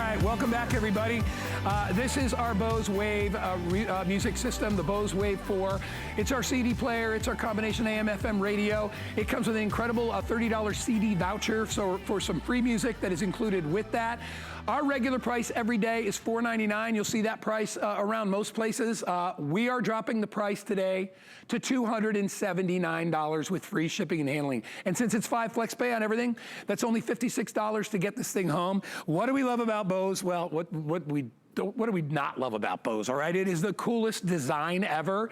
right, welcome back, everybody. This is our Bose Wave music system, the Bose Wave 4. It's our CD player. It's our combination AM/FM radio. It comes with an incredible $30 CD voucher for some free music that is included with that. Our regular price every day is $4.99. You'll see that price around most places. We are dropping the price today to $279 with free shipping and handling. And since it's 5 flex pay on everything, that's only $56 to get this thing home. What do we love about Bose? Well, what do we not love about Bose, all right? It is the coolest design ever.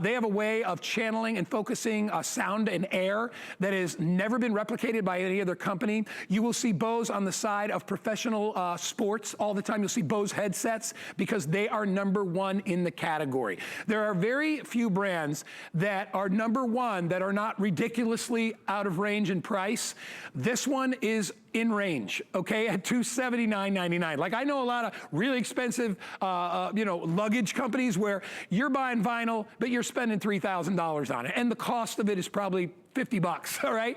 They have a way of channeling and focusing sound and air that has never been replicated by any other company. You will see Bose on the side of professional sports all the time. You'll see Bose headsets because they are #1 in the category. There are very few brands that are #1 that are not ridiculously out of range in price. This one is in range, okay, at $279.99. Like, I know a lot of really expensive, luggage companies where you're buying vinyl, but you're spending $3,000 on it, and the cost of it is probably $50, all right?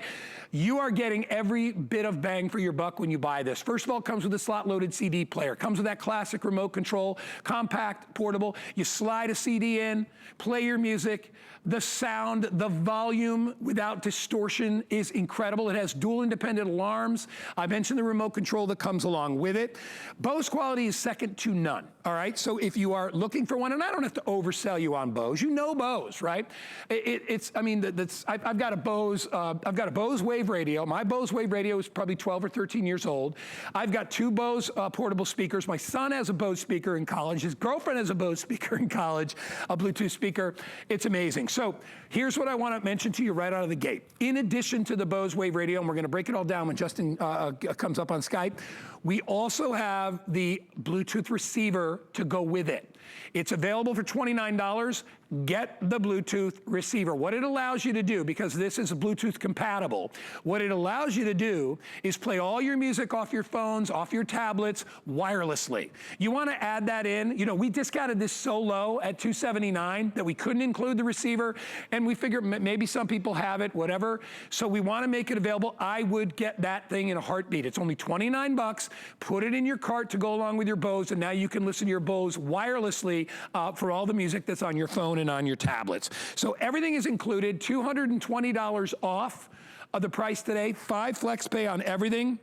You are getting every bit of bang for your buck when you buy this. First of all, it comes with a slot-loaded CD player. Comes with that classic remote control, compact, portable. You slide a CD in, play your music. The sound, the volume without distortion is incredible. It has dual independent alarms. I mentioned the remote control that comes along with it. Bose quality is second to none, all right? So if you are looking for one, and I don't have to oversell you on Bose, you know Bose, right? I've got a Bose Wave radio. My Bose Wave radio is probably 12 or 13 years old. I've got 2 Bose portable speakers. My son has a Bose speaker in college. His girlfriend has a Bose speaker in college, a Bluetooth speaker. It's amazing. So here's what I want to mention to you right out of the gate. In addition to the Bose Wave radio, and we're going to break it all down when Justin comes up on Skype, we also have the Bluetooth receiver to go with it. It's available for $29. Get the Bluetooth receiver. What it allows you to do, because this is Bluetooth compatible, what it allows you to do is play all your music off your phones, off your tablets, wirelessly. You want to add that in. You know, we discounted this so low at $279 that we couldn't include the receiver, and we figured maybe some people have it, whatever. So we want to make it available. I would get that thing in a heartbeat. It's only $29. Put it in your cart to go along with your Bose, and now you can listen to your Bose wirelessly for all the music that's on your phone and on your tablets. So everything is included, $220 off of the price today, 5 flex pay on everything.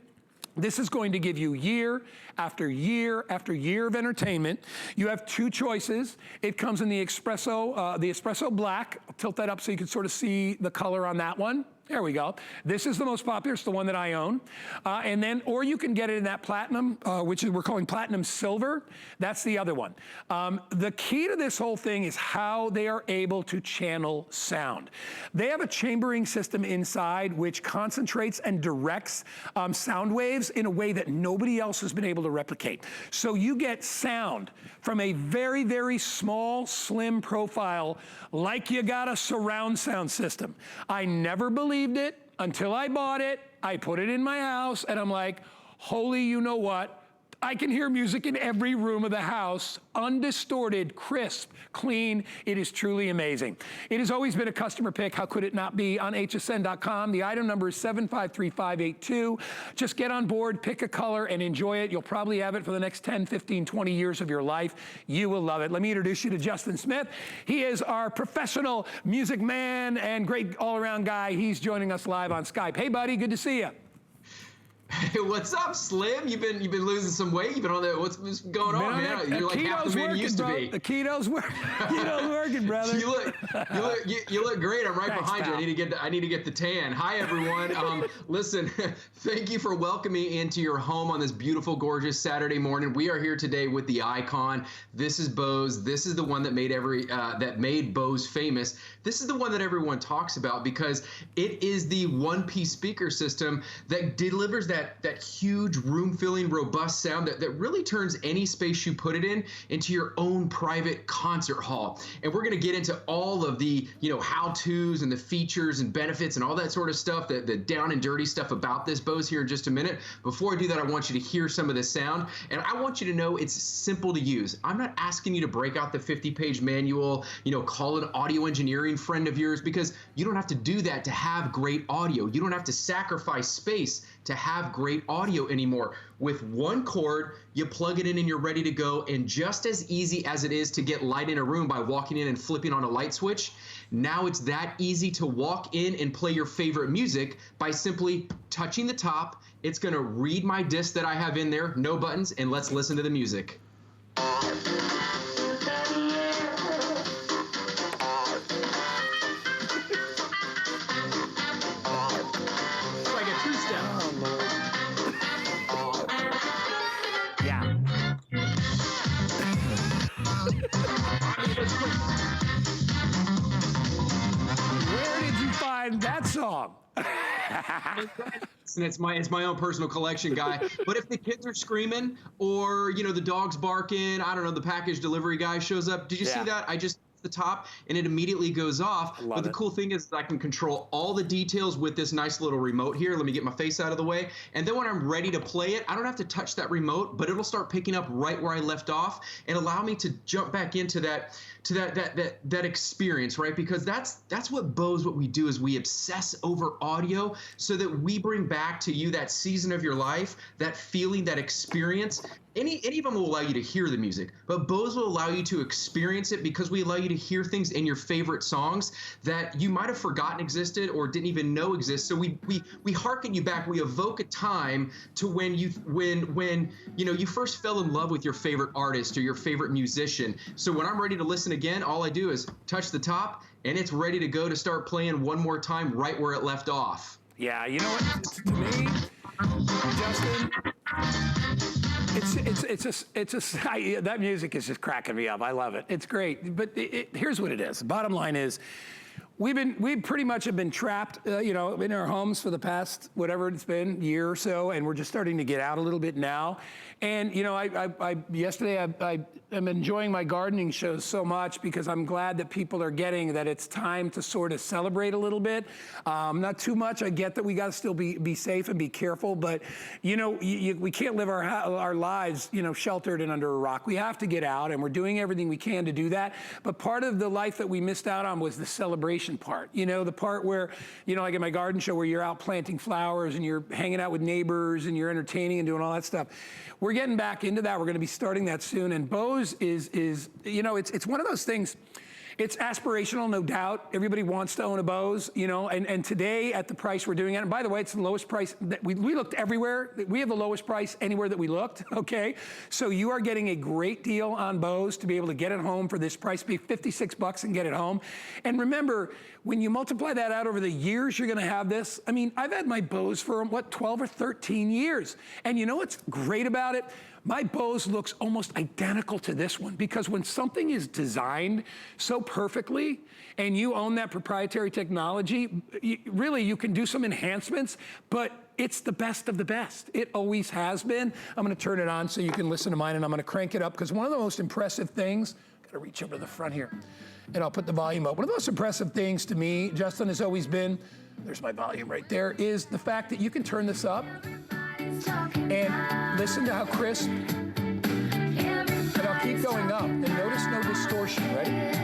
This is going to give you year after year after year of entertainment. You have 2 choices. It comes in the espresso black. I'll tilt that up so you can sort of see the color on that one. There we go. This is the most popular. It's the one that I own. Or you can get it in that platinum, which we're calling platinum silver. That's the other one. The key to this whole thing is how they are able to channel sound. They have a chambering system inside which concentrates and directs sound waves in a way that nobody else has been able to replicate. So you get sound from a very, very small, slim profile, like you got a surround sound system. I never believed it until I bought it. I put it in my house, and I'm like, holy, you know what? I can hear music in every room of the house, undistorted, crisp, clean. It is truly amazing. It has always been a customer pick. How could it not be? On hsn.com. The item number is 753582. Just get on board, pick a color, and enjoy it. You'll probably have it for the next 10, 15, 20 years of your life. You will love it. Let me introduce you to Justin Smith. He is our professional music man and great all-around guy. He's joining us live on Skype. Hey, buddy, good to see you. Hey, what's up, Slim? You've been losing some weight. You've been on the what's going on, man? You're like half the man you used to be. The keto's working. Keto's working, brother. you look great. I'm right behind you. I need to get the tan. Hi, everyone. Listen, thank you for welcoming me into your home on this beautiful, gorgeous Saturday morning. We are here today with the icon. This is Bose. This is the one that made Bose famous. This is the one that everyone talks about because it is the one-piece speaker system that delivers that huge room-filling, robust sound that really turns any space you put it in into your own private concert hall. And we're going to get into all of the how-tos and the features and benefits and all that sort of stuff, the down and dirty stuff about this Bose here in just a minute. Before I do that, I want you to hear some of this sound, and I want you to know it's simple to use. I'm not asking you to break out the 50-page manual, call an audio engineering friend of yours, because you don't have to do that to have great audio. You don't have to sacrifice space to have great audio anymore. With one cord, you plug it in and you're ready to go. And just as easy as it is to get light in a room by walking in and flipping on a light switch, now it's that easy to walk in and play your favorite music by simply touching the top. It's going to read my disc that I have in there, no buttons, and let's listen to the music. Where did you find that song? And it's my own personal collection, guy. But if the kids are screaming, or the dog's barking, I don't know, the package delivery guy shows up. Did you see that? I just the top and it immediately goes off. But the cool thing is I can control all the details with this nice little remote here. Let me get my face out of the way. And then when I'm ready to play it, I don't have to touch that remote, but it'll start picking up right where I left off and allow me to jump back into that experience, right? Because that's what Bose, what we do is we obsess over audio so that we bring back to you that season of your life, that feeling, that experience. Any of them will allow you to hear the music, but Bose will allow you to experience it because we allow you to hear things in your favorite songs that you might have forgotten existed or didn't even know exist. So we hearken you back. We evoke a time to when you first fell in love with your favorite artist or your favorite musician. So when I'm ready to listen again, all I do is touch the top and it's ready to go to start playing one more time right where it left off. Yeah, you know what? To me, Justin, that music is just cracking me up. I love it. It's great. But here's what it is. The bottom line is, we pretty much have been trapped, in our homes for the past, whatever it's been, year or so, and we're just starting to get out a little bit now. And, yesterday I am enjoying my gardening shows so much because I'm glad that people are getting that it's time to sort of celebrate a little bit. Not too much. I get that we got to still be safe and be careful, but, we can't live our lives, sheltered and under a rock. We have to get out, and we're doing everything we can to do that. But part of the life that we missed out on was the celebration part, the part where, like at my garden show where you're out planting flowers and you're hanging out with neighbors and you're entertaining and doing all that stuff. We're getting back into that. We're going to be starting that soon. And Bose is it's one of those things. It's aspirational, no doubt. Everybody wants to own a Bose, and today at the price we're doing it, and by the way, it's the lowest price that we looked everywhere. We have the lowest price anywhere that we looked, okay? So you are getting a great deal on Bose to be able to get it home for this price, be $56 and get it home. And remember, when you multiply that out over the years you're gonna have this, I've had my Bose for 12 or 13 years. And you know what's great about it? My Bose looks almost identical to this one because when something is designed so perfectly and you own that proprietary technology, you can do some enhancements, but it's the best of the best. It always has been. I'm gonna turn it on so you can listen to mine, and I'm gonna crank it up because one of the most impressive things, gotta reach over to the front here, and I'll put the volume up. One of the most impressive things to me, Justin, has always been, there's my volume right there, is the fact that you can turn this up and listen to how crisp, and I'll keep going up, and notice no distortion, ready?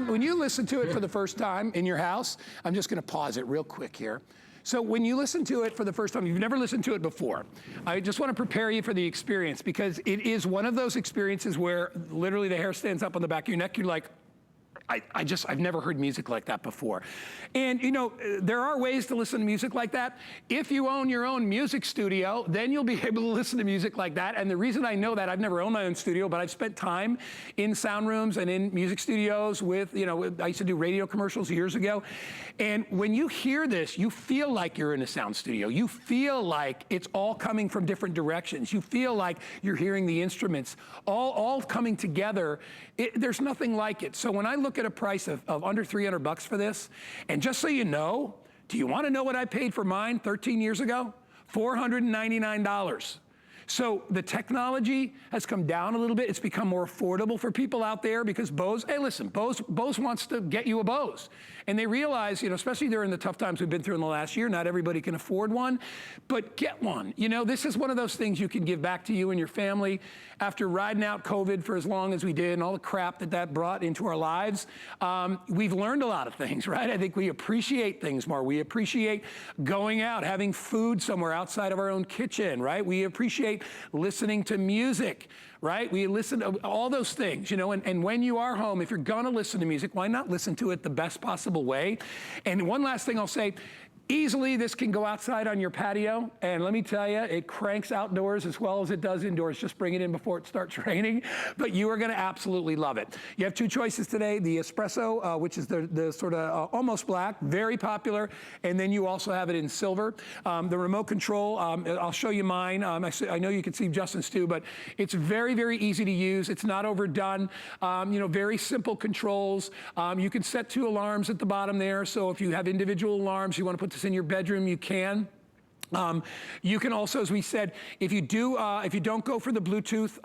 When you listen to it for the first time in your house, I'm just gonna pause it real quick here. So when you listen to it for the first time, you've never listened to it before, I just wanna prepare you for the experience because it is one of those experiences where literally the hair stands up on the back of your neck. You're like, I've never heard music like that before. And there are ways to listen to music like that. If you own your own music studio, then you'll be able to listen to music like that. And the reason I know that, I've never owned my own studio, but I've spent time in sound rooms and in music studios with, I used to do radio commercials years ago. And when you hear this, you feel like you're in a sound studio. You feel like it's all coming from different directions. You feel like you're hearing the instruments all coming together. There's nothing like it. So when I look at a price of under $300 for this, and just so you know, do you want to know what I paid for mine 13 years ago? $499. So the technology has come down a little bit. It's become more affordable for people out there because Bose, hey, listen, Bose wants to get you a Bose. And they realize, especially during the tough times we've been through in the last year, not everybody can afford one, but get one. This is one of those things you can give back to you and your family after riding out COVID for as long as we did and all the crap that brought into our lives. We've learned a lot of things, right? I think we appreciate things more. We appreciate going out, having food somewhere outside of our own kitchen, right? We appreciate listening to music, right? We listen to all those things, and when you are home, if you're gonna listen to music, why not listen to it the best possible way? And one last thing I'll say, easily this can go outside on your patio, and let me tell you, it cranks outdoors as well as it does indoors. Just bring it in before it starts raining, but you are gonna absolutely love it. You have two choices today, the espresso, which is the sort of almost black, very popular, and then you also have it in silver. The remote control, I'll show you mine. I know you can see Justin's too, but it's very, very easy to use. It's not overdone. Very simple controls. You can set 2 alarms at the bottom there, so if you have individual alarms, you wanna put this in your bedroom, you can. You can also, as we said, if you don't go for the Bluetooth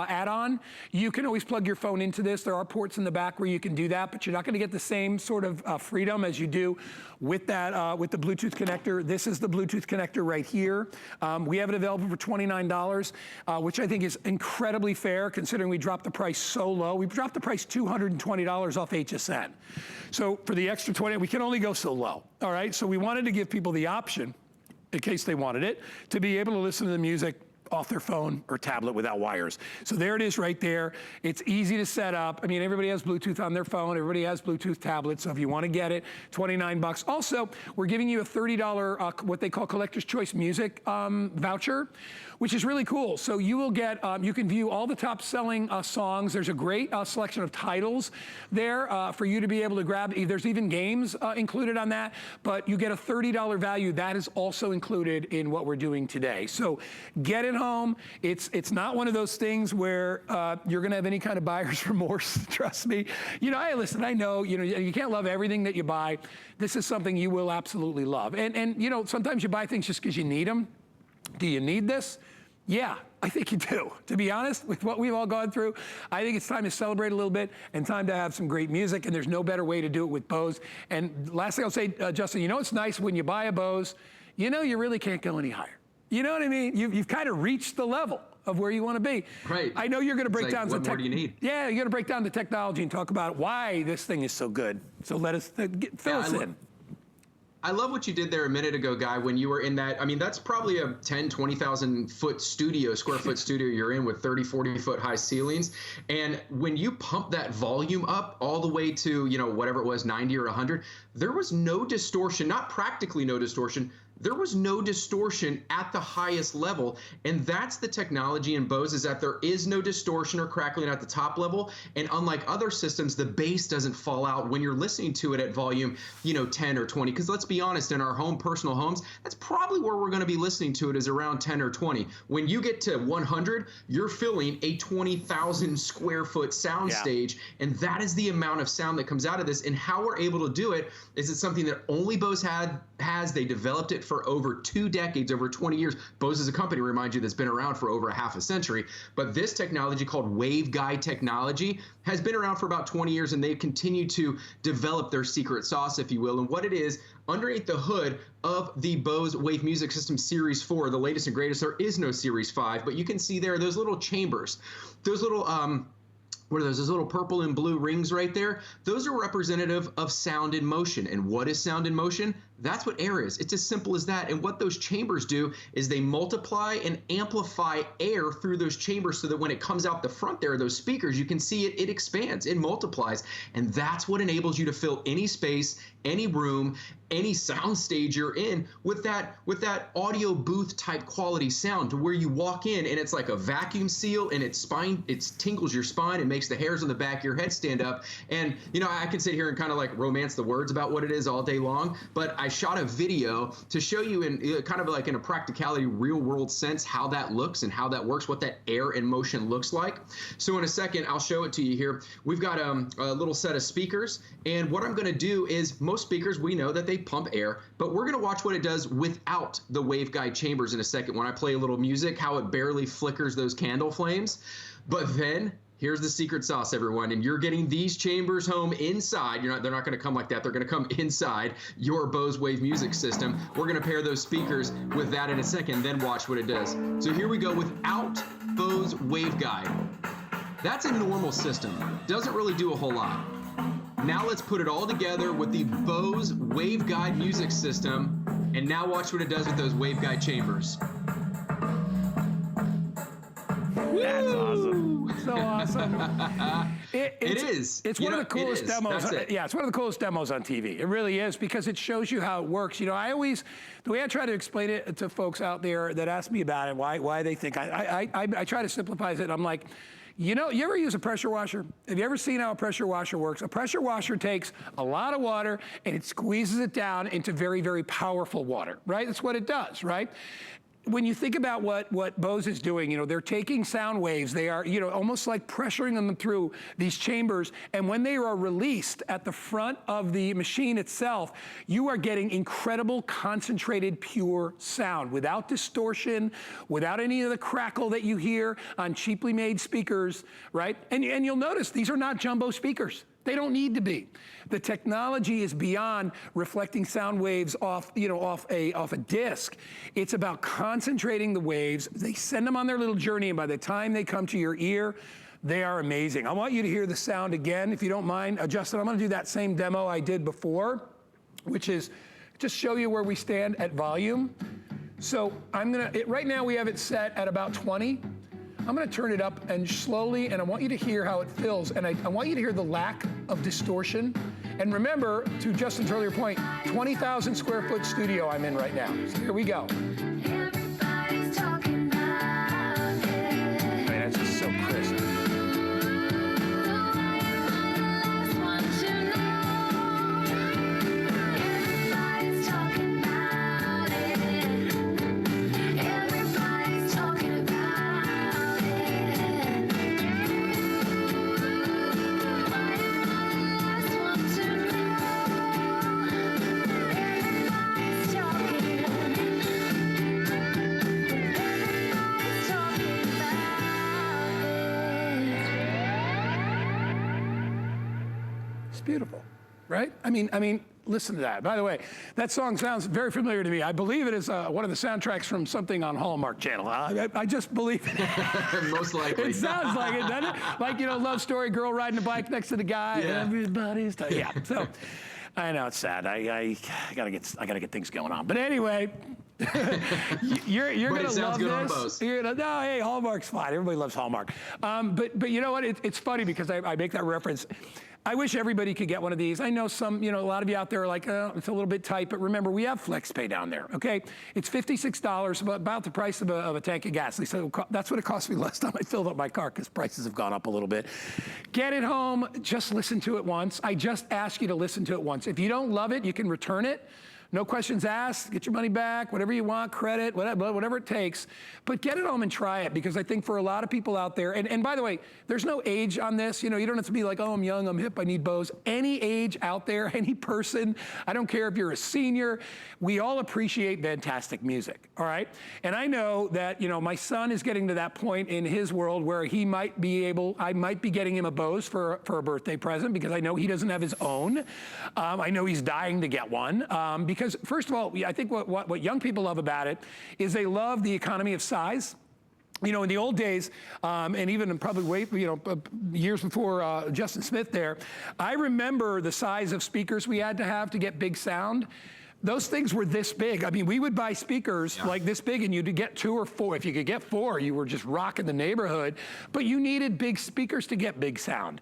add-on, you can always plug your phone into this. There are ports in the back where you can do that, but you're not going to get the same sort of freedom as you do with that with the Bluetooth connector. This is the Bluetooth connector right here. We have it available for $29, which I think is incredibly fair considering we dropped the price so low. We dropped the price $220 off HSN. So for the extra 20, we can only go so low. All right, so we wanted to give people the option, in case they wanted it, to be able to listen to the music off their phone or tablet without wires. So there it is right there. It's easy to set up. I mean, everybody has Bluetooth on their phone. Everybody has Bluetooth tablets. So if you want to get it, $29. Also, we're giving you a $30, what they call Collector's Choice Music voucher, which is really cool. So you will get, you can view all the top selling songs. There's a great selection of titles there for you to be able to grab. There's even games included on that, but you get a $30 value. That is also included in what we're doing today. So get it home. It's not one of those things where you're gonna have any kind of buyer's remorse, trust me. Hey, listen, I know, you can't love everything that you buy. This is something you will absolutely love. And sometimes you buy things just because you need them. Do you need this? Yeah, I think you do. To be honest, with what we've all gone through, I think it's time to celebrate a little bit and time to have some great music, and there's no better way to do it with Bose. And last thing I'll say, Justin, it's nice when you buy a Bose, you really can't go any higher. You know what I mean? You've kind of reached the level of where you want to be. Right. I know you're going to break down what more do you need? Yeah, you're going to break down the technology and talk about why this thing is so good. So let us fill us in. I love what you did there a minute ago, Guy, when you were in that. I mean, that's probably a 10, 20,000 square foot studio you're in with 30, 40 foot high ceilings. And when you pump that volume up all the way to, whatever it was, 90 or 100, there was no distortion, not practically no distortion. There was no distortion at the highest level, and that's the technology in Bose, is that there is no distortion or crackling at the top level, and unlike other systems, the bass doesn't fall out when you're listening to it at volume, 10 or 20, because let's be honest, in our personal homes, that's probably where we're going to be listening to it, is around 10 or 20. When you get to 100, you're filling a 20,000 square foot soundstage, and that is the amount of sound that comes out of this. And how we're able to do it is it's something that only Bose has. They developed it for over 2 decades, over 20 years. Bose is a company, remind you, that's been around for over a half a century. But this technology called waveguide technology has been around for about 20 years, and they've continued to develop their secret sauce, if you will. And what it is, underneath the hood of the Bose Wave Music System Series 4, the latest and greatest, there is no Series 5, but you can see there those little chambers, those little what are those? Those little purple and blue rings right there. Those are representative of sound in motion. And what is sound in motion? That's what air is. It's as simple as that. And what those chambers do is they multiply and amplify air through those chambers so that when it comes out the front there, those speakers, you can see it expands, it multiplies. And that's what enables you to fill any space, any room, any sound stage you're in with that audio booth type quality sound, to where you walk in and it's like a vacuum seal, and it tingles your spine, it makes the hairs on the back of your head stand up. And I can sit here and kind of like romance the words about what it is all day long, but I shot a video to show you in kind of like in a practicality, real world sense, how that looks and how that works, what that air in motion looks like. So in a second, I'll show it to you here. We've got a little set of speakers, and what I'm going to do is, most speakers, we know that they pump air, but we're going to watch what it does without the waveguide chambers in a second. When I play a little music, how it barely flickers those candle flames. But then here's the secret sauce, everyone, and you're getting these chambers home inside. They're not going to come like that. They're going to come inside your Bose Wave music system. We're going to pair those speakers with that in a second, then watch what it does. So here we go without Bose waveguide. That's a normal system. Doesn't really do a whole lot. Now let's put it all together with the Bose waveguide music system, and now watch what it does with those waveguide chambers. That's awesome. So awesome. It is. It's one of the coolest demos. Yeah, it's one of the coolest demos on TV. It really is, because it shows you how it works. The way I try to explain it to folks out there that ask me about it, why they think, I try to simplify it. I'm like, you ever use a pressure washer? Have you ever seen how a pressure washer works? A pressure washer takes a lot of water and it squeezes it down into very, very powerful water, right? That's what it does, right? When you think about what Bose is doing, they're taking sound waves, they are, almost like pressuring them through these chambers, and when they are released at the front of the machine itself, you are getting incredible, concentrated, pure sound, without distortion, without any of the crackle that you hear on cheaply made speakers, right? And you'll notice these are not jumbo speakers. They don't need to be. The technology is beyond reflecting sound waves off a disc. It's about concentrating the waves. They send them on their little journey, and by the time they come to your ear, they are amazing. I want you to hear the sound again, if you don't mind. Justin, I'm gonna do that same demo I did before, which is just show you where we stand at volume. So right now we have it set at about 20. I'm going to turn it up and slowly, and I want you to hear how it fills, and I want you to hear the lack of distortion. And remember, to Justin's earlier point, 20,000 square foot studio I'm in right now. So here we go. Everybody's talking about it. Man, it's just so crisp. Beautiful, right? I mean, listen to that. By the way, that song sounds very familiar to me. I believe it is one of the soundtracks from something on Hallmark Channel. I just believe it. Most likely. It sounds like it, doesn't it? Like, love story, girl riding a bike next to the guy. Yeah. Everybody's yeah. So, I know it's sad. I gotta get things going on. But anyway. you're gonna love this. No, hey, Hallmark's fine. Everybody loves Hallmark. But you know what? It's funny because I make that reference. I wish everybody could get one of these. I know a lot of you out there are like, oh, it's a little bit tight, but remember, we have FlexPay down there, okay? It's $56, about the price of a tank of gas. So that's what it cost me last time I filled up my car, because prices have gone up a little bit. Get it home, just listen to it once. I just ask you to listen to it once. If you don't love it, you can return it. No questions asked, get your money back, whatever you want, credit, whatever it takes. But get it home and try it, because I think for a lot of people out there, and by the way, there's no age on this. You don't have to be like, oh, I'm young, I'm hip, I need Bose. Any age out there, any person, I don't care if you're a senior, we all appreciate fantastic music, all right? And I know that, my son is getting to that point in his world where I might be getting him a Bose for a birthday present, because I know he doesn't have his own. I know he's dying to get one, because first of all, I think what young people love about it is they love the economy of size. In the old days, and even probably years before Justin Smith there, I remember the size of speakers we had to have to get big sound. Those things were this big. I mean, we would buy speakers like this big, and you'd get 2 or 4. If you could get 4, you were just rocking the neighborhood. But you needed big speakers to get big sound.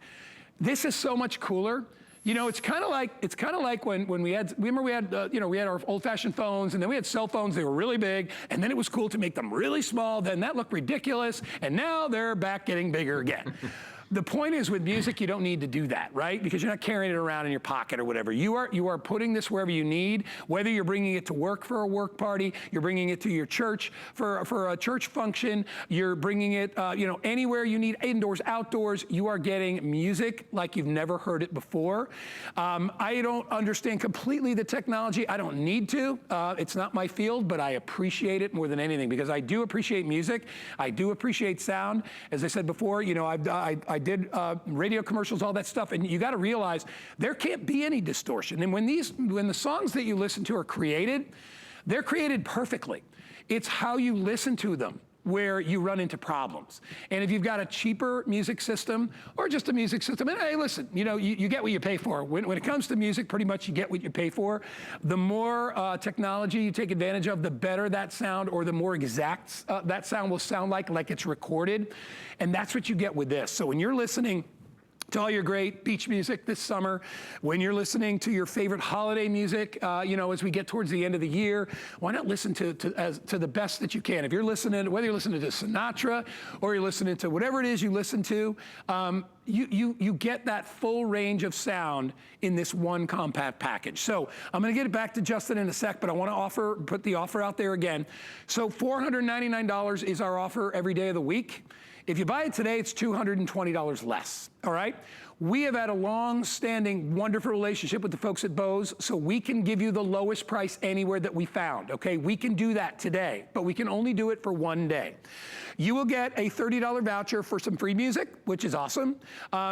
This is so much cooler. It's kind of like when we had our old-fashioned phones, and then we had cell phones. They were really big, and then it was cool to make them really small. Then that looked ridiculous, and now they're back getting bigger again. The point is with music, you don't need to do that, right? Because you're not carrying it around in your pocket or whatever. You are putting this wherever you need, whether you're bringing it to work for a work party, you're bringing it to your church for a church function, you're bringing it anywhere you need, indoors, outdoors, you are getting music like you've never heard it before. I don't understand completely the technology. I don't need to. It's not my field, but I appreciate it more than anything because I do appreciate music. I do appreciate sound. As I said before, I did radio commercials, all that stuff, and you got to realize there can't be any distortion. And when the songs that you listen to are created, they're created perfectly. It's how you listen to them where you run into problems. And if you've got a cheaper music system or just a music system, and hey, listen, you get what you pay for. When it comes to music, pretty much you get what you pay for. The more technology you take advantage of, the better that sound, or the more exact that sound will sound like it's recorded. And that's what you get with this. So when you're listening to all your great beach music this summer, when you're listening to your favorite holiday music, as we get towards the end of the year, why not listen to the best that you can? If you're listening, whether you're listening to Sinatra or you're listening to whatever it is you listen to, you get that full range of sound in this one compact package. So I'm going to get it back to Justin in a sec, but I want to put the offer out there again. So $499 is our offer every day of the week. If you buy it today, it's $220 less, all right? We have had a long-standing, wonderful relationship with the folks at Bose, so we can give you the lowest price anywhere that we found, okay? We can do that today, but we can only do it for one day. You will get a $30 voucher for some free music, which is awesome.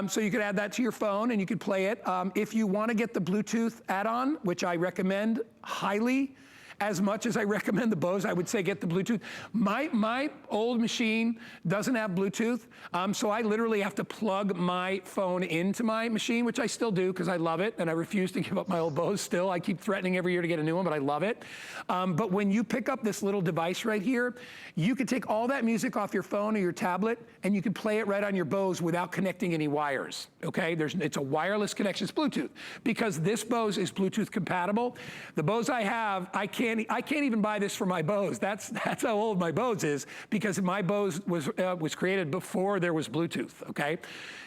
So you could add that to your phone and you could play it. If you want to get the Bluetooth add-on, which I recommend highly, as much as I recommend the Bose, I would say get the Bluetooth. My old machine doesn't have Bluetooth, so I literally have to plug my phone into my machine, which I still do because I love it, and I refuse to give up my old Bose still. I keep threatening every year to get a new one, but I love it. But when you pick up this little device right here, you can take all that music off your phone or your tablet, and you can play it right on your Bose without connecting any wires, okay? It's a wireless connection, it's Bluetooth. Because this Bose is Bluetooth compatible, the Bose I have, I can't even buy this for my Bose. That's how old my Bose is, because my Bose was created before there was Bluetooth, okay?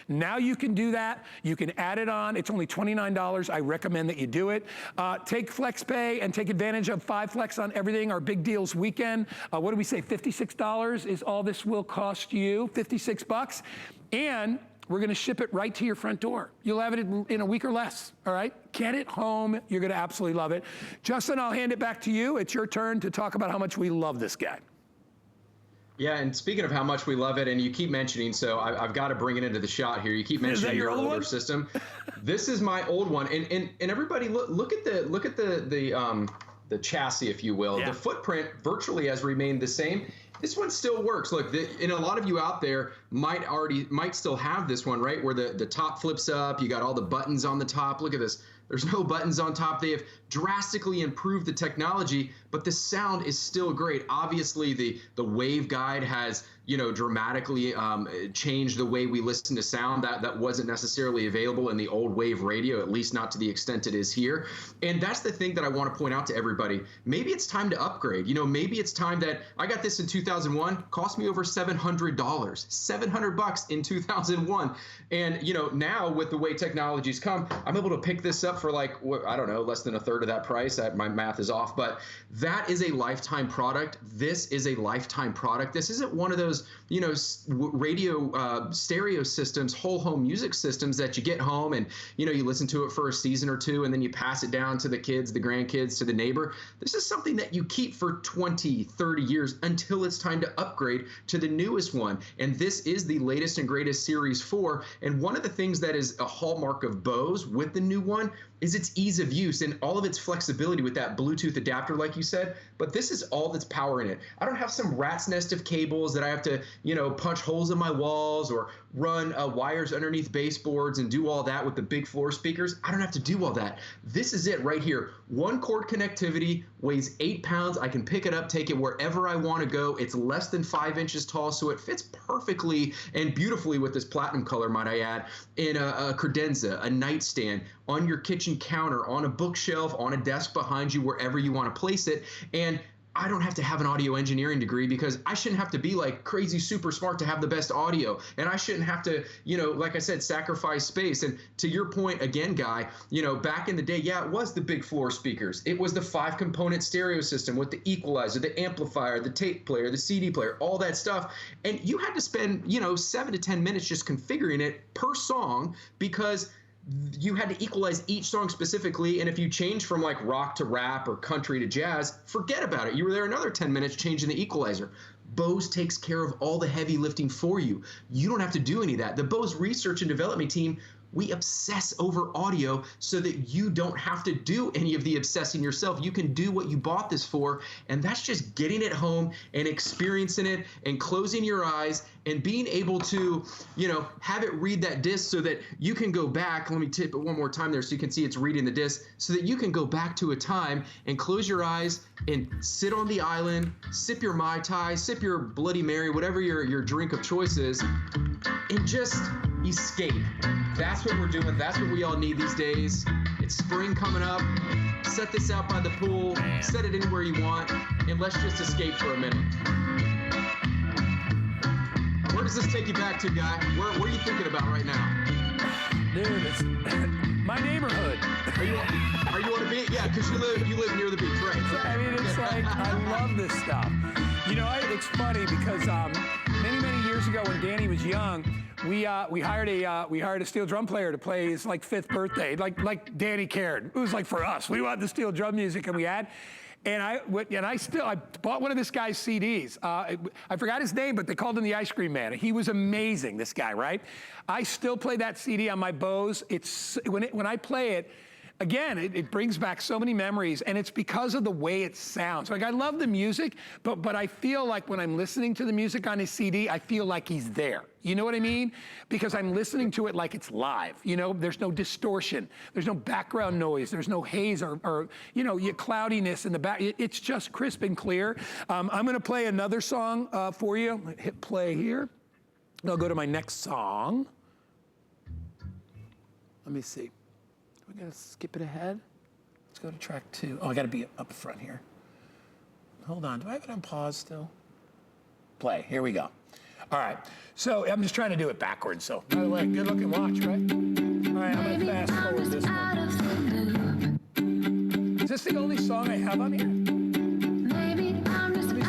Now you can do that. You can add it on. It's only $29. I recommend that you do it. Take FlexPay and take advantage of 5 Flex on everything, our big deals weekend. What do we say, $56 is all this will cost you, 56 bucks. And we're going to ship it right to your front door. You'll have it in a week or less, all right? Get it home. You're going to absolutely love it. Justin, I'll hand it back to you. It's your turn to talk about how much we love this guy. Yeah, and speaking of how much we love it, and you keep mentioning, so I've got to bring it into the shot here. You keep mentioning your older system. This is my old one, and everybody look at the chassis, if you will. Yeah. The footprint virtually has remained the same. This one still works. Look, and a lot of you out there might still have this one, right? Where the top flips up, you got all the buttons on the top. Look at this. There's no buttons on top. They have drastically improved the technology, but the sound is still great. Obviously, the waveguide has dramatically changed the way we listen to sound. That wasn't necessarily available in the old wave radio, at least not to the extent it is here. And that's the thing that I want to point out to everybody. Maybe it's time to upgrade. Maybe it's time that I got this in 2001, cost me over $700, $700 in 2001. And now with the way technology's come, I'm able to pick this up for I don't know, less than a third of that price. My math is off, but that is a lifetime product. This is a lifetime product. This isn't one of those, radio stereo systems, whole home music systems that you get home and, you listen to it for a season or two and then you pass it down to the kids, the grandkids, to the neighbor. This is something that you keep for 20, 30 years until it's time to upgrade to the newest one. And this is the latest and greatest Series 4. And one of the things that is a hallmark of Bose with the new one is its ease of use and all of its flexibility with that Bluetooth adapter, like you said. But this is all that's power in it. I don't have some rat's nest of cables that I have to, punch holes in my walls or run wires underneath baseboards and do all that with the big floor speakers. I don't have to do all that. This is it right here. One cord connectivity, weighs 8 pounds. I can pick it up, take it wherever I want to go. It's less than 5 inches tall, so it fits perfectly and beautifully with this platinum color, might I add, in a credenza, a nightstand, on your kitchen counter, on a bookshelf, on a desk behind you, wherever you want to place it. And I don't have to have an audio engineering degree because I shouldn't have to be like crazy super smart to have the best audio. And I shouldn't have to, like I said, sacrifice space. And to your point again, Guy, back in the day, yeah, it was the big floor speakers. It was the 5-component stereo system with the equalizer, the amplifier, the tape player, the CD player, all that stuff. And you had to spend, 7 to 10 minutes just configuring it per song because you had to equalize each song specifically, and if you change from like rock to rap or country to jazz, forget about it. You were there another 10 minutes changing the equalizer. Bose takes care of all the heavy lifting for you. You don't have to do any of that. The Bose research and development team, we obsess over audio so that you don't have to do any of the obsessing yourself. You can do what you bought this for, and that's just getting it home and experiencing it and closing your eyes and being able to, have it read that disc so that you can go back. Let me tip it one more time there so you can see it's reading the disc, so that you can go back to a time and close your eyes and sit on the island, sip your Mai Tai, sip your Bloody Mary, whatever your drink of choice is, and just escape. That's what we're doing. That's what we all need these days. It's spring coming up. Set this out by the pool. Set it anywhere you want, and let's just escape for a minute. Where does this take you back to, Guy? Where are you thinking about right now? Dude, it's my neighborhood. Are you on a beach? Yeah, because you live near the beach, right? I mean, it's like, I love this stuff. It's funny because many years ago when Danny was young, we hired a steel drum player to play his like 5th birthday, like Danny cared. It was like for us. We wanted the steel drum music, and we had. And I bought one of this guy's CDs. I forgot his name, but they called him the Ice Cream Man. He was amazing, this guy, right? I still play that CD on my Bose. When I play it, again, it brings back so many memories, and it's because of the way it sounds. Like, I love the music, but I feel like when I'm listening to the music on his CD, I feel like he's there. You know what I mean? Because I'm listening to it like it's live. There's no distortion. There's no background noise. There's no haze or cloudiness in the back. It's just crisp and clear. I'm going to play another song for you. Hit play here. I'll go to my next song. Let me see. We gotta skip it ahead. Let's go to track 2. Oh, I gotta be up front here. Hold on, do I have it on pause still? Play, here we go. All right, so I'm just trying to do it backwards, so by the way, good looking watch, right? All right, I'm gonna fast forward this one. Is this the only song I have on here? Let me see.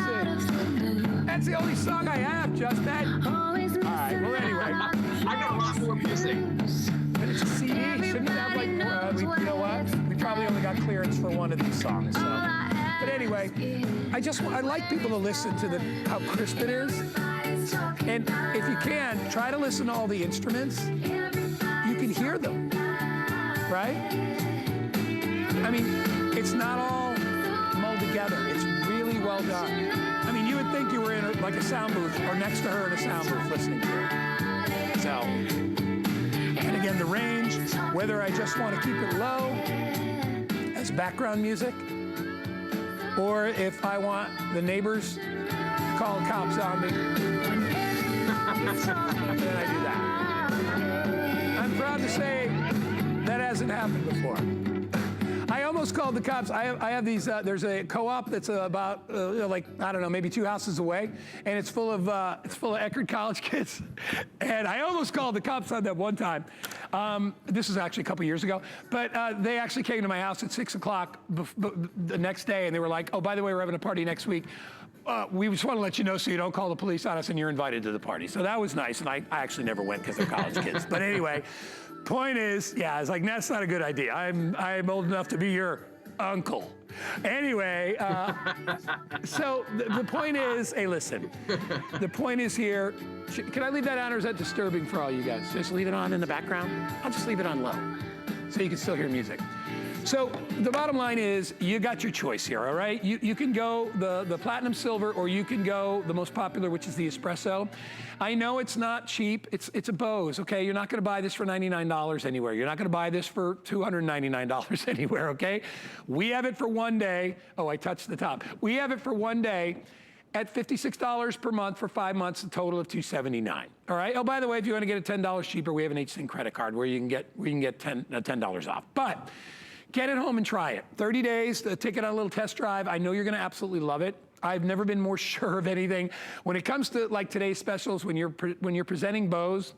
That's the only song I have, just that. All right, well anyway. I got a lot more music. But it's a CD. Shouldn't it have like, you know what? We probably only got clearance for one of these songs. So. But anyway, I like people to listen to how crisp it is. And if you can, try to listen to all the instruments. You can hear them, right? I mean, it's not all mulled together. It's really well done. I mean, you would think you were in like a sound booth or next to her in a sound booth listening to it. So. And again, the range, whether I just want to keep it low as background music, or if I want the neighbors to call the cops on me, then I do that. I'm proud to say that hasn't happened before. I almost called the cops. I have these, there's a co-op that's about, I don't know, maybe 2 houses away, and it's full of Eckerd College kids. And I almost called the cops on that one time. This was actually a couple years ago. But they actually came to my house at 6 o'clock the next day, and they were like, oh, by the way, we're having a party next week. We just want to let you know so you don't call the police on us and you're invited to the party. So that was nice, and I actually never went because they're college kids. But anyway, point is, yeah, it's like, that's not a good idea. I'm old enough to be your uncle. Anyway, so the point is, hey, listen, the point is here, can I leave that on or is that disturbing for all you guys? Just leave it on in the background? I'll just leave it on low so you can still hear music. So the bottom line is, you got your choice here, all right? You can go the platinum silver, or you can go the most popular, which is the espresso. I know it's not cheap. It's a Bose, okay? You're not gonna buy this for $99 anywhere. You're not gonna buy this for $299 anywhere, okay? We have it for one day. Oh, I touched the top. We have it for one day at $56 per month for 5 months, a total of $279. All right. Oh, by the way, if you want to get it $10 cheaper, we have an HSYNC credit card where you can get $10 off. But Get it home and try it. 30 days, take it on a little test drive. I know you're gonna absolutely love it. I've never been more sure of anything. When it comes to like today's specials, when you're presenting Bose,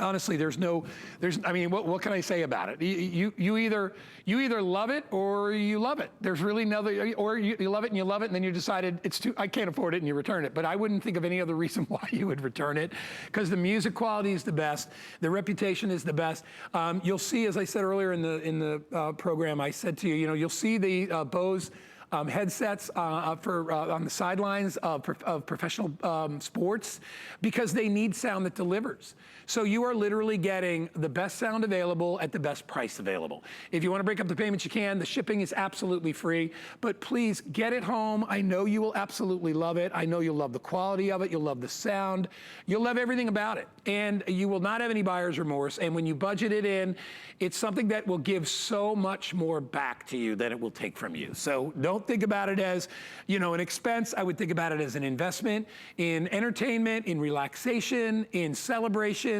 honestly, I mean, what can I say about it? You either love it or you love it. There's really another, or you love it and you love it, and then you decided I can't afford it, and you return it. But I wouldn't think of any other reason why you would return it, because the music quality is the best, the reputation is the best. You'll see, as I said earlier in the program, I said to you, you'll see the Bose headsets on the sidelines of professional sports, because they need sound that delivers. So you are literally getting the best sound available at the best price available. If you want to break up the payments, you can. The shipping is absolutely free, but please get it home. I know you will absolutely love it. I know you'll love the quality of it. You'll love the sound. You'll love everything about it. And you will not have any buyer's remorse. And when you budget it in, it's something that will give so much more back to you than it will take from you. So don't think about it as, an expense. I would think about it as an investment in entertainment, in relaxation, in celebration,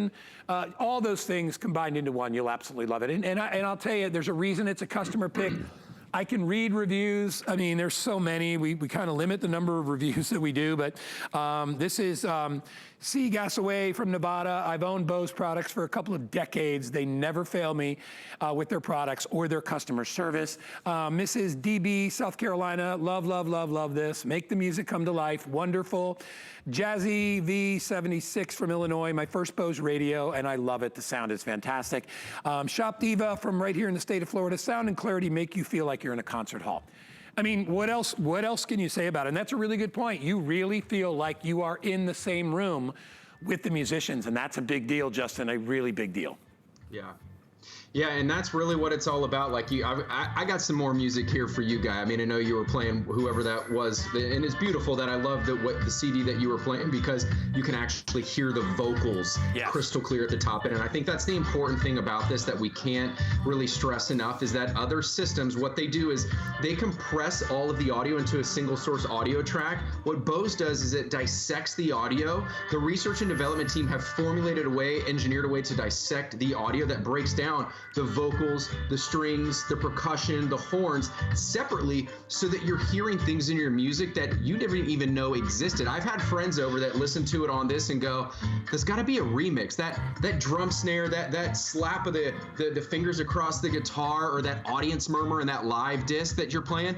all those things combined into one. You'll absolutely love it. And I'll tell you, there's a reason it's a customer pick. I can read reviews. I mean, there's so many. We kind of limit the number of reviews that we do, but this is C. Gasaway from Nevada. I've owned Bose products for a couple of decades. They never fail me with their products or their customer service. Mrs. DB, South Carolina, love this. Make the music come to life, wonderful. Jazzy V76 from Illinois, my first Bose radio, and I love it. The sound is fantastic. Shop Diva from right here in the state of Florida. Sound and clarity make you feel like you're in a concert hall. I mean, what else can you say about it? And that's a really good point. You really feel like you are in the same room with the musicians, and that's a big deal, Justin, a really big deal. Yeah. Yeah, and that's really what it's all about. Like I got some more music here for you, Guy. I mean, I know you were playing whoever that was, and it's beautiful that I love the CD that you were playing, because you can actually hear the vocals crystal clear at the top end. And I think that's the important thing about this that we can't really stress enough, is that other systems, what they do is they compress all of the audio into a single source audio track. What Bose does is it dissects the audio. The research and development team have engineered a way to dissect the audio that breaks down the vocals, the strings, the percussion, the horns separately, so that you're hearing things in your music that you didn't even know existed. I've had friends over that listen to it on this and go, there's got to be a remix. That drum snare, that slap of the fingers across the guitar, or that audience murmur in that live disc that you're playing,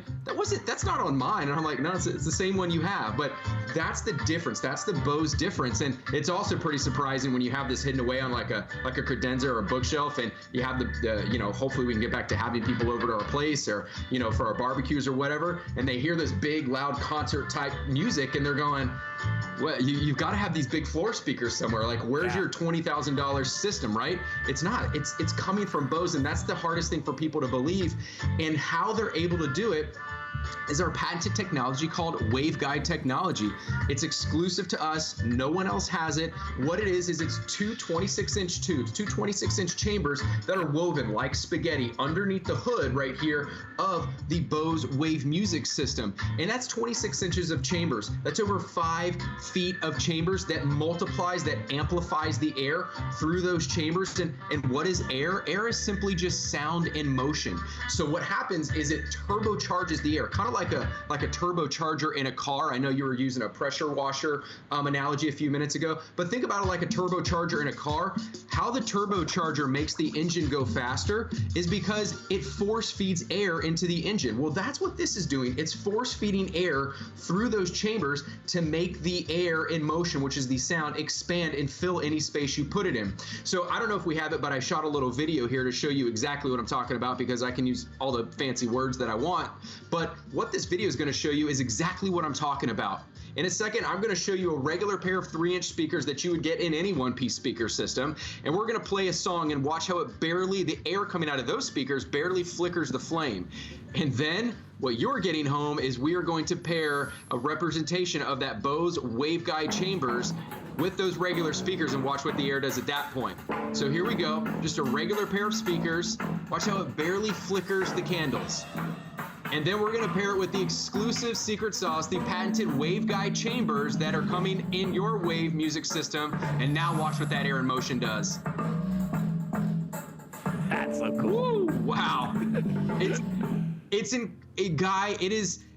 that's not on mine. And I'm like, no, it's the same one you have. But that's the difference. That's the Bose difference. And it's also pretty surprising when you have this hidden away on like a credenza or a bookshelf, and you have hopefully we can get back to having people over to our place, or, for our barbecues or whatever, and they hear this big, loud concert type music, and they're going, well, you've got to have these big floor speakers somewhere. Like, where's your $20,000 system, right? It's not. It's coming from Bose, and that's the hardest thing for people to believe. And how they're able to do it is our patented technology called waveguide technology. It's exclusive to us. No one else has it. What it is it's two 26-inch tubes, two 26-inch chambers that are woven like spaghetti underneath the hood right here of the Bose Wave Music System. And that's 26 inches of chambers. That's over 5 feet of chambers that multiplies, that amplifies the air through those chambers. And what is air? Air is simply just sound in motion. So what happens is it turbocharges the air, kind of like a turbocharger in a car. I know you were using a pressure washer analogy a few minutes ago, but think about it like a turbocharger in a car. How the turbocharger makes the engine go faster is because it force feeds air into the engine. Well, that's what this is doing. It's force feeding air through those chambers to make the air in motion, which is the sound, expand and fill any space you put it in. So I don't know if we have it, but I shot a little video here to show you exactly what I'm talking about, because I can use all the fancy words that I want. But what this video is going to show you is exactly what I'm talking about. In a second, I'm going to show you a regular pair of 3-inch speakers that you would get in any one-piece speaker system. And we're going to play a song and watch how the air coming out of those speakers barely flickers the flame. And then what you're getting home is we are going to pair a representation of that Bose waveguide chambers with those regular speakers and watch what the air does at that point. So here we go, just a regular pair of speakers. Watch how it barely flickers the candles. And then we're going to pair it with the exclusive secret sauce, the patented waveguide chambers that are coming in your Wave music system. And now watch what that air in motion does. That That's so cool. Wow.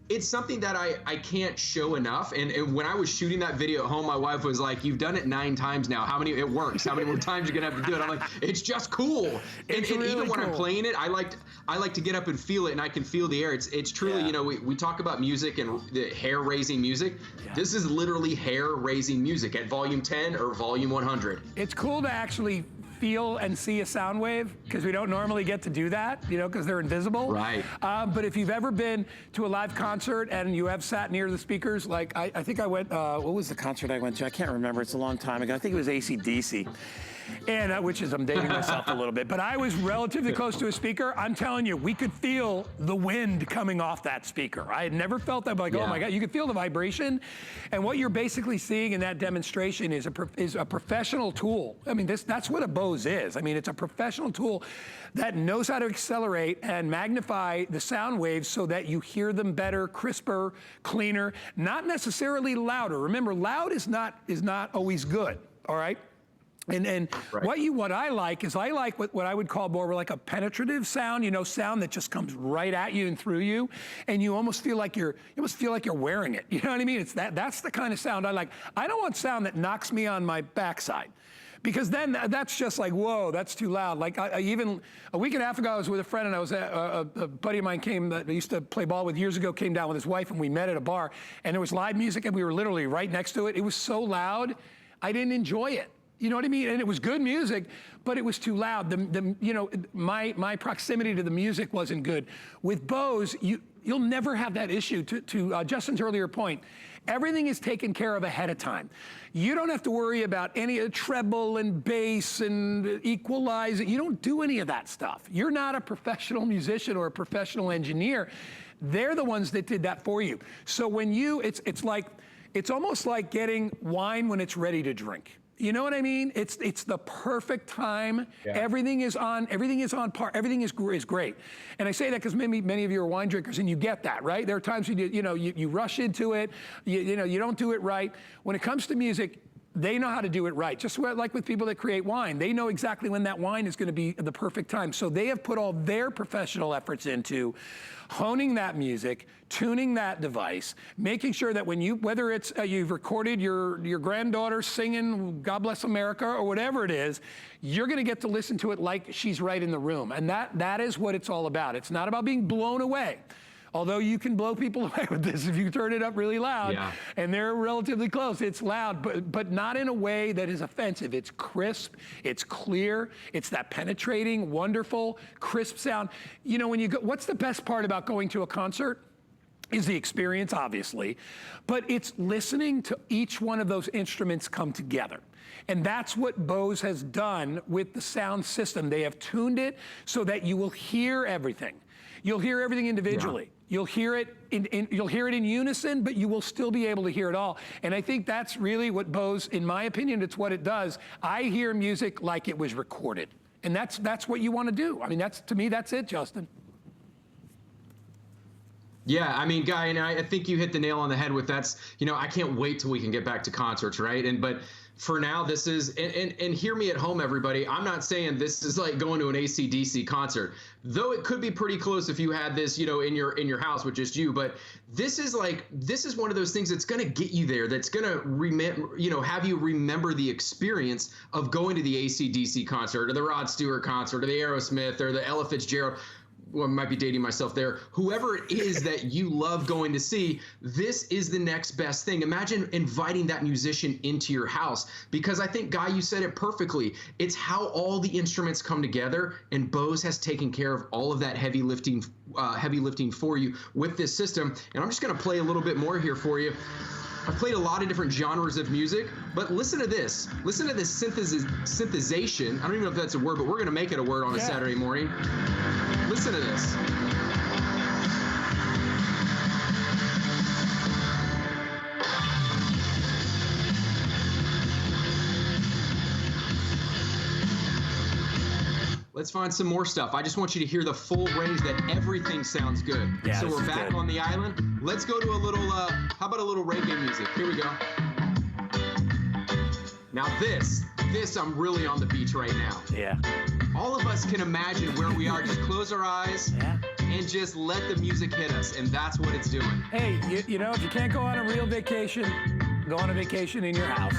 It's something that I can't show enough. And when I was shooting that video at home, my wife was like, "You've done it 9 times now. It works. How many more times are you gonna have to do it?" I'm like, "It's just cool." And really even when cool. I'm playing it, I like to get up and feel it, and I can feel the air. It's truly, we talk about music and the hair-raising music. Yeah. This is literally hair-raising music at volume 10 or volume 100. It's cool to actually feel and see a sound wave, because we don't normally get to do that, because they're invisible. Right. But if you've ever been to a live concert and you have sat near the speakers, like I think I went, what was the concert I went to? I can't remember. It's a long time ago. I think it was AC/DC. And I'm dating myself a little bit, but I was relatively close to a speaker. I'm telling you, we could feel the wind coming off that speaker. I had never felt that, oh my God, you could feel the vibration. And what you're basically seeing in that demonstration is a professional tool. I mean, that's what a Bose is. I mean, it's a professional tool that knows how to accelerate and magnify the sound waves so that you hear them better, crisper, cleaner, not necessarily louder. Remember, loud is not always good, all right? And right. what I like is what I would call more like a penetrative sound, sound that just comes right at you and through you, and you almost feel like you're wearing it. You know what I mean? That's the kind of sound I like. I don't want sound that knocks me on my backside, because then that's just like, whoa, that's too loud. Like I even a week and a half ago, I was with a friend, and I was a buddy of mine that I used to play ball with years ago, came down with his wife, and we met at a bar, and there was live music, and we were literally right next to it. It was so loud, I didn't enjoy it. You know what I mean? And it was good music, but it was too loud. My proximity to the music wasn't good. With Bose, you'll never have that issue. To Justin's earlier point, everything is taken care of ahead of time. You don't have to worry about any treble and bass and equalizing. You don't do any of that stuff. You're not a professional musician or a professional engineer. They're the ones that did that for you. So when it's almost like getting wine when it's ready to drink. You know what I mean? It's the perfect time. Yeah. Everything is on par. Everything is great. And I say that because many of you are wine drinkers, and you get that, right? There are times you rush into it. You don't do it right. When it comes to music, they know how to do it right. Just like with people that create wine, they know exactly when that wine is going to be the perfect time. So they have put all their professional efforts into honing that music, tuning that device, making sure that whether it's you've recorded your granddaughter singing God Bless America or whatever it is, you're going to get to listen to it like she's right in the room. And that is what it's all about. It's not about being blown away. Although you can blow people away with this if you turn it up really loud, and they're relatively close. It's loud, but not in a way that is offensive. It's crisp, it's clear, it's that penetrating, wonderful, crisp sound. When you go, what's the best part about going to a concert? Is the experience, obviously, but it's listening to each one of those instruments come together. And that's what Bose has done with the sound system. They have tuned it so that you will hear everything. You'll hear everything individually. Yeah. You'll hear it in unison, but you will still be able to hear it all. And I think that's really what Bose, in my opinion, it's what it does. I hear music like it was recorded. And that's what you want to do. I mean, to me, that's it, Justin. Yeah, I mean, Guy, and I think you hit the nail on the head with I can't wait till we can get back to concerts, right? But for now, this is, and hear me at home, everybody. I'm not saying this is like going to an AC/DC concert, though it could be pretty close if you had this, in your house with just you. But this is one of those things that's going to get you there. That's going to have you remember the experience of going to the AC/DC concert or the Rod Stewart concert or the Aerosmith or the Ella Fitzgerald. Well, I might be dating myself there. Whoever it is that you love going to see, this is the next best thing. Imagine inviting that musician into your house, because I think, Guy, you said it perfectly. It's how all the instruments come together, and Bose has taken care of all of that heavy lifting for you with this system. And I'm just going to play a little bit more here for you. I've played a lot of different genres of music, but listen to this. Listen to this synthesization. I don't even know if that's a word, but we're going to make it a word on a Saturday morning. Listen to this. Let's find some more stuff. I just want you to hear the full range that everything sounds good. Yeah, so we're back on the island. Let's go to a little, how about a little reggae music? Here we go. Now this I'm really on the beach right now. Yeah. All of us can imagine where we are. Just close our eyes and just let the music hit us, and that's what it's doing. Hey, you know, if you can't go on a real vacation, go on a vacation in your house,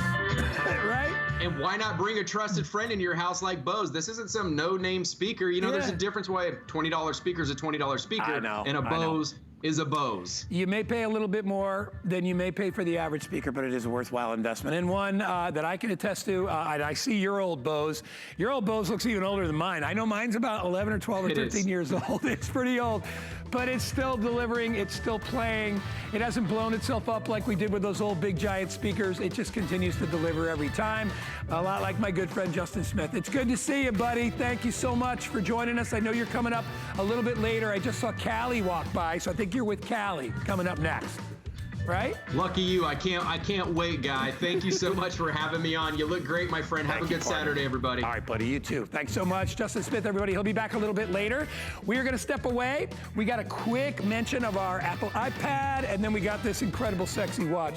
right? And why not bring a trusted friend into your house like Bose? This isn't some no-name speaker. You know, there's a difference why a $20 speaker is a $20 speaker, I know, and a Bose is a Bose. You may pay a little bit more than you may pay for the average speaker, but it is a worthwhile investment. And one that I can attest to, and I see your old Bose. Your old Bose looks even older than mine. I know mine's about 11 or 12 or 13 years old. It's pretty old, but it's still delivering. It's still playing. It hasn't blown itself up like we did with those old big giant speakers. It just continues to deliver every time, a lot like my good friend Justin Smith. It's good to see you, buddy. Thank you so much for joining us. I know you're coming up a little bit later. I just saw Callie walk by, so I think you're with Callie coming up next, right? Lucky you. I can't wait, Guy. Thank you so much for having me on. You look great, my friend. Have a good Saturday, everybody. All right, buddy, you too. Thanks so much. Justin Smith, everybody. He'll be back a little bit later. We are going to step away. We got a quick mention of our Apple iPad, and then we got this incredible, sexy watch.